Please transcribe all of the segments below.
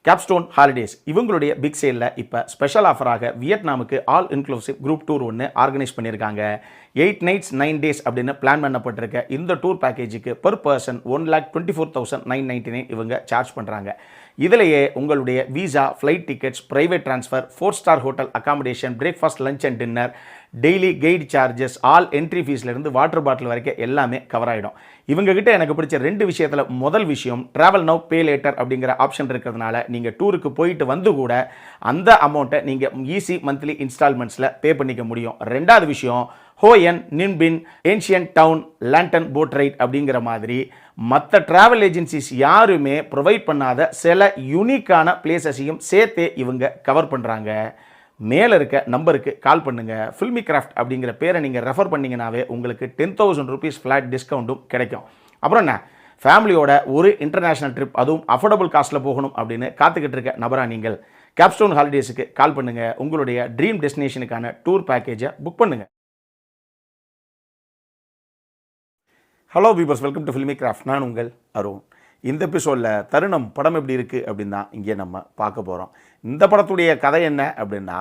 Capstone holidays இவங்களுடைய big சேலில் இப்போ ஸ்பெஷல் ஆஃபராக வியட்நாமுக்கு ஆல் இன்க்ளூசிவ் குரூப் டூர் ஒன்று ஆர்கனைஸ் பண்ணியிருக்காங்க. 8 nights 9 days அப்படின்னு பிளான் பண்ணப்பட்டிருக்க இந்த டூர் பேக்கேஜுக்கு பெர் பர்சன் 1,24,999 இவங்க சார்ஜ் பண்ணுறாங்க. இதிலேயே உங்களுடைய visa, flight tickets, private transfer, 4-star hotel accommodation, breakfast, lunch and dinner, daily guide charges, all entry ஃபீஸ்லேருந்து வாட்டர் பாட்டில் வரைக்கும் எல்லாமே கவர் ஆகிடும். இவங்ககிட்ட எனக்கு பிடிச்ச 2 விஷயத்தில் முதல் விஷயம் ட்ராவல் நவ் பே லேட்டர் அப்படிங்கிற ஆப்ஷன் இருக்கிறதுனால நீங்கள் டூருக்கு போயிட்டு வந்து கூட அந்த அமௌண்ட்டை நீங்கள் ஈஸி மந்த்லி இன்ஸ்டால்மெண்ட்ஸில் பே பண்ணிக்க முடியும். 2வது விஷயம் Hoi An, Ninh Binh, ancient town, lantern boat ride அப்படிங்கிற மாதிரி மற்ற ட்ராவல் ஏஜென்சிஸ் யாருமே ப்ரொவைட் பண்ணாத சில யூனிக்கான பிளேசஸையும் சேர்த்தே இவங்க கவர் பண்ணுறாங்க. மேலே இருக்க நம்பருக்கு கால் பண்ணுங்கள். ஃபில்மி கிராஃப்ட் அப்படிங்கிற பேரை நீங்கள் ரெஃபர் பண்ணிங்கனாவே உங்களுக்கு 10,000 rupees ஃப்ளாட் டிஸ்கவுண்ட்டும் கிடைக்கும். அப்புறம் என்ன, ஃபேமிலியோட ஒரு இன்டர்நேஷ்னல் ட்ரிப், அதுவும் அஃபோர்டபுள் காஸ்ட்டில் போகணும் அப்படின்னு காத்துக்கிட்டு இருக்க நபரா நீங்கள் கேப்ஸ்டோன் ஹாலிடேஸுக்கு கால் பண்ணுங்கள். உங்களுடைய ட்ரீம் டெஸ்டினேஷனுக்கான டூர் பேக்கேஜை புக் பண்ணுங்கள். Hello பீபர்ஸ், welcome to filmi craft. நான் உங்கள் அருண். இந்த எபிசோடில் தருணம் படம் எப்படி இருக்குது அப்படின்னு தான் இங்கே நம்ம பார்க்க போகிறோம். இந்த படத்துடைய கதை என்ன அப்படின்னா,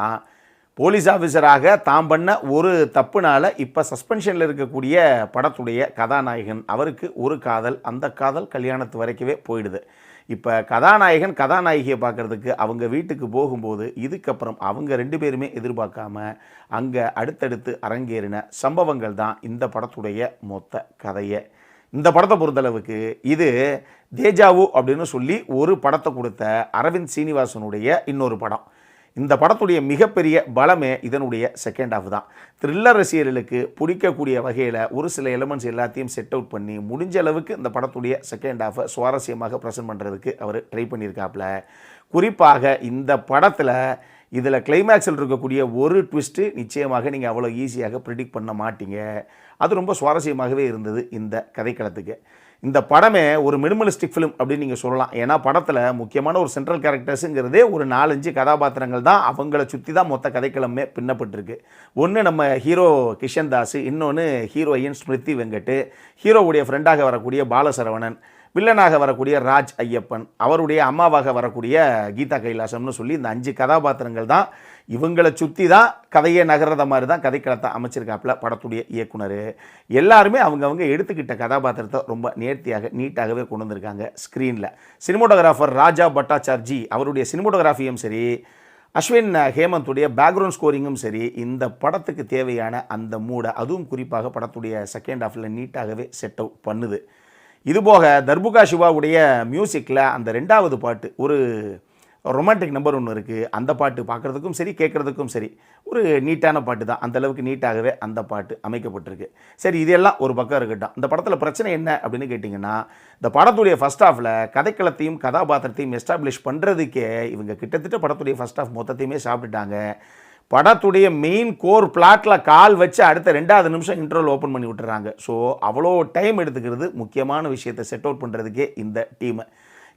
போலீஸ் ஆஃபீஸராக தாம் பண்ண ஒரு தப்புனால இப்போ சஸ்பென்ஷனில் இருக்கக்கூடிய படத்துடைய கதாநாயகன், அவருக்கு ஒரு காதல், அந்த காதல் கல்யாணத்து வரைக்கவே போயிடுது. இப்போ கதாநாயகன் கதாநாயகியை பார்க்குறதுக்கு அவங்க வீட்டுக்கு போகும்போது இதுக்கப்புறம் அவங்க 2 பேருமே எதிர்பார்க்காம அங்கே அடுத்தடுத்து அரங்கேறின சம்பவங்கள் தான் இந்த படத்துடைய மொத்த கதையை. இந்த படத்தை பொறுத்தளவுக்கு இது தேஜாவு அப்படின்னு சொல்லி ஒரு படத்தை கொடுத்த அரவிந்த் சீனிவாசனுடைய இன்னொரு படம். இந்த படத்துடைய மிகப்பெரிய பலமே இதனுடைய செகண்ட் ஹாஃப் தான். த்ரில்லர் ரசிகர்களுக்கு பிடிக்கக்கூடிய வகையில் ஒரு சில எலிமெண்ட்ஸ் எல்லாத்தையும் செட் அவுட் பண்ணி முடிஞ்ச அளவுக்கு இந்த படத்துடைய செகண்ட் ஹாஃபை சுவாரஸ்யமாக ப்ரெசென்ட் பண்ணுறதுக்கு அவர் ட்ரை பண்ணியிருக்காப்புல. குறிப்பாக இந்த படத்தில் இதில் கிளைமேக்ஸில் இருக்கக்கூடிய ஒரு ட்விஸ்ட்டு நிச்சயமாக நீங்கள் அவ்வளோ ஈஸியாக ப்ரிடிக்ட் பண்ண மாட்டீங்க. அது ரொம்ப சுவாரஸ்யமாகவே இருந்தது இந்த கதைக்களத்துக்கு. இந்த படமே ஒரு மினிமலிஸ்டிக் ஃபிலிம் அப்படின்னு நீங்கள் சொல்லலாம். ஏன்னா படத்தில் முக்கியமான ஒரு சென்ட்ரல் கேரக்டர்ஸுங்கிறதே ஒரு 4-5 கதாபாத்திரங்கள் தான். அவங்கள சுற்றி தான் மொத்த கதைக்களமே பின்னப்பட்டிருக்கு. ஒன்று நம்ம ஹீரோ கிஷன் தாஸ், இன்னொன்று ஹீரோயின் ஸ்மிருதி வெங்கட், ஹீரோவுடைய ஃப்ரெண்டாக வரக்கூடிய பாலசரவணன், வில்லனாக வரக்கூடிய ராஜ் ஐயப்பன், அவருடைய அம்மாவாக வரக்கூடிய கீதா கைலாசம்னு சொல்லி இந்த 5 கதாபாத்திரங்கள் தான். இவங்களை சுற்றி தான் கதையை நகர்றத மாதிரி தான் கதைக்களத்தை அமைச்சிருக்காப்புல படத்துடைய இயக்குனர். எல்லாருமே அவங்கவுங்க எடுத்துக்கிட்ட கதாபாத்திரத்தை ரொம்ப நேர்த்தியாக நீட்டாகவே கொண்டு வந்திருக்காங்க ஸ்க்ரீனில். சினிமோட்டோகிராஃபர் ராஜா பட்டாச்சார்ஜி, அவருடைய சினிமோட்டோகிராஃபியும் சரி, அஸ்வின் ஹேமந்துடைய பேக்ரவுண்ட் ஸ்கோரிங்கும் சரி, இந்த படத்துக்கு தேவையான அந்த மூடை, அதுவும் குறிப்பாக படத்துடைய செகண்ட் ஹாஃபில் நீட்டாகவே செட் அவுட் பண்ணுது. இதுபோக தர்புகா சிவாவுடைய மியூசிக்கில் அந்த 2வது பாட்டு, ஒரு ரொமான்டிக் நம்பர் ஒன்று இருக்குது. அந்த பாட்டு பார்க்குறதுக்கும் சரி கேட்குறதுக்கும் சரி ஒரு நீட்டான பாட்டு தான். அந்தளவுக்கு நீட்டாகவே அந்த பாட்டு அமைக்கப்பட்டிருக்கு. சரி, இதெல்லாம் ஒரு பக்கம் இருக்கட்டும். இந்த படத்தில் பிரச்சனை என்ன அப்படின்னு கேட்டிங்கன்னா, இந்த படத்துடைய ஃபஸ்ட் ஹாஃபில் கதைக்களத்தையும் கதாபாத்திரத்தையும் எஸ்டாப்ளிஷ் பண்ணுறதுக்கே இவங்க கிட்டத்தட்ட படத்துடைய ஃபஸ்ட் ஹாஃப் மொத்தத்தையுமே சாப்பிட்டுட்டாங்க. படத்துடைய மெயின் கோர் பிளாட்டில் கால் வச்சு அடுத்த 2வது நிமிஷம் இன்ட்ரோல் ஓப்பன் பண்ணி விட்டுறாங்க. ஸோ அவ்வளோ டைம் எடுத்துக்கிறது முக்கியமான விஷயத்தை செட் அவுட் பண்ணுறதுக்கே இந்த டீமு.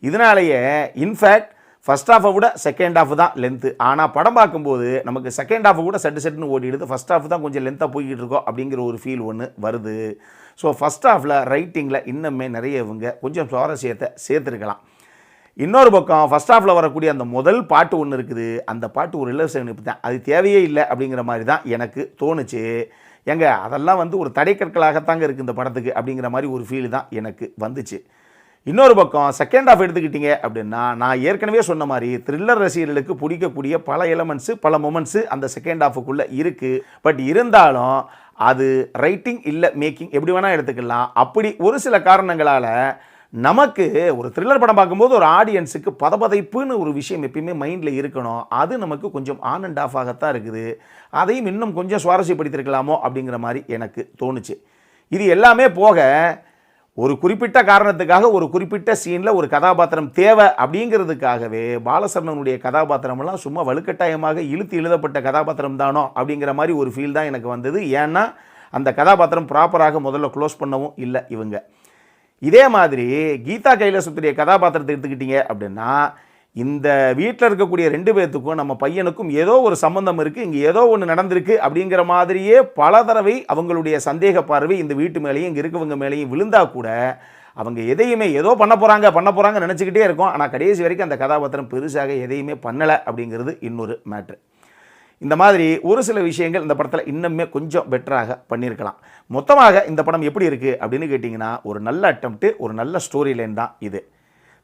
இதனாலேயே இன்ஃபேக்ட் ஃபஸ்ட் ஹாஃபை விட செகண்ட் ஹாஃப் தான் லென்த்து. ஆனால் படம் பார்க்கும்போது நமக்கு செகண்ட் ஹாஃபை கூட செட்டுன்னு ஓடிடுது. ஃபஸ்ட் ஹாஃப் தான் கொஞ்சம் லென்த்தாக போய்கிட்டு இருக்கோம் அப்படிங்கிற ஒரு ஃபீல் ஒன்று வருது. ஸோ ஃபஸ்ட் ஹாஃபில் ரைட்டிங்கில் இன்னுமே நிறைய இவங்க கொஞ்சம் சுவாரஸ்யத்தை சேர்த்துருக்கலாம். இன்னொரு பக்கம் ஃபஸ்ட் ஹாஃபில் வரக்கூடிய அந்த முதல் பாட்டு ஒன்று இருக்குது. அந்த பாட்டு ஒரு ரிலர்சனிப்பு தான், அது தேவையே இல்லை அப்படிங்கிற மாதிரி தான் எனக்கு தோணுச்சு. ஏங்க அதெல்லாம் ஒரு தடைக்கற்களாகத்தாங்க இருக்குது இந்த படத்துக்கு அப்படிங்கிற மாதிரி ஒரு ஃபீல் தான் எனக்கு வந்துச்சு. இன்னொரு பக்கம் செகண்ட் ஹாஃப் எடுத்துக்கிட்டிங்க அப்படின்னா, நான் ஏற்கனவே சொன்ன மாதிரி த்ரில்லர் ரசிகர்களுக்கு பிடிக்கக்கூடிய பல எலமெண்ட்ஸு, பல மொமெண்ட்ஸு அந்த செகண்ட் ஹாஃபுக்குள்ளே இருக்குது. பட் இருந்தாலும் அது ரைட்டிங் இல்லை மேக்கிங் எப்படி வேணால் எடுத்துக்கலாம். அப்படி ஒரு சில காரணங்களால் நமக்கு ஒரு த்ரில்லர் படம் பார்க்கும்போது ஒரு ஆடியன்ஸுக்கு பதபதைப்புன்னு ஒரு விஷயம் எப்பயுமே மைண்டில் இருக்கணும். அது நமக்கு கொஞ்சம் ஆன் அண்ட் ஆஃப் ஆகத்தான் இருக்குது. அதையும் இன்னும் கொஞ்சம் சுவாரஸ்யப்படுத்தியிருக்கலாமோ அப்படிங்கிற மாதிரி எனக்கு தோணுச்சு. இது எல்லாமே போக ஒரு குறிப்பிட்ட காரணத்துக்காக ஒரு குறிப்பிட்ட சீனில் ஒரு கதாபாத்திரம் தேவை அப்படிங்கிறதுக்காகவே பாலசரவணனுடைய கதாபாத்திரமெல்லாம் சும்மா வலுக்கட்டாயமாக இழுத்து எழுதப்பட்ட கதாபாத்திரம் தானோ அப்படிங்கிற மாதிரி ஒரு ஃபீல் தான் எனக்கு வந்தது. ஏன்னா அந்த கதாபாத்திரம் ப்ராப்பராக முதல்ல க்ளோஸ் பண்ணவும் இல்லை இவங்க. இதே மாதிரி கீதா கைலாசத்துடைய கதாபாத்திரத்தை எடுத்துக்கிட்டீங்க அப்படின்னா, இந்த வீட்டில் இருக்கக்கூடிய 2 பேர்த்துக்கும் நம்ம பையனுக்கும் ஏதோ ஒரு சம்பந்தம் இருக்குது, இங்கே ஏதோ ஒன்று நடந்திருக்கு அப்படிங்கிற மாதிரியே பல தடவை அவங்களுடைய சந்தேக பார்வை இந்த வீட்டு மேலேயும் இங்கே இருக்கவங்க மேலேயும் விழுந்தா கூட அவங்க எதையுமே ஏதோ பண்ண போகிறாங்க நினச்சிக்கிட்டே இருக்கோம். ஆனால் கடைசி வரைக்கும் அந்த கதாபாத்திரம் பெருசாக எதையுமே பண்ணலை அப்படிங்கிறது இன்னொரு மேட்ரு. இந்த மாதிரி ஒரு சில விஷயங்கள் இந்த படத்தில் இன்னுமே கொஞ்சம் பெட்டராக பண்ணியிருக்கலாம். மொத்தமாக இந்த படம் எப்படி இருக்குது அப்படின்னு கேட்டிங்கன்னா, ஒரு நல்ல அட்டம்ப்ட்டு, ஒரு நல்ல ஸ்டோரி லைன் தான் இது.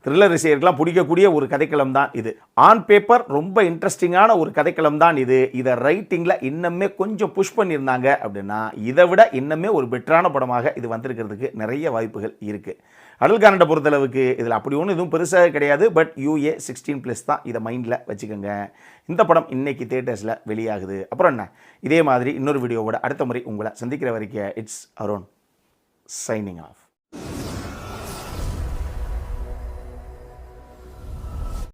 த்ரில்லர் ரசிகர்கள்லாம் பிடிக்கக்கூடிய ஒரு கதைக்களம் தான் இது. ஆன் பேப்பர் ரொம்ப இன்ட்ரெஸ்டிங்கான ஒரு கதைக்களம் தான் இது. இதை ரைட்டிங்கில் இன்னுமே கொஞ்சம் புஷ் பண்ணியிருந்தாங்க அப்படின்னா இதை விட இன்னுமே ஒரு பெட்டரான படமாக இது வந்திருக்கிறதுக்கு நிறைய வாய்ப்புகள் இருக்குது. அடல் கானண்டை பொறுத்தளவுக்கு இதில் அப்படி ஒன்றும் எதுவும் பெருசாக கிடையாது. பட் UA 16+ தான், இதை மைண்டில் வச்சுக்கோங்க. இந்த படம் இன்னைக்கு தியேட்டர்ஸில் வெளியாகுது. அப்புறம் என்ன, இதே மாதிரி இன்னொரு வீடியோவோட அடுத்த முறை உங்களை சந்திக்கிற வரைக்கும் இட்ஸ் அருண் சைனிங் ஆஃப்.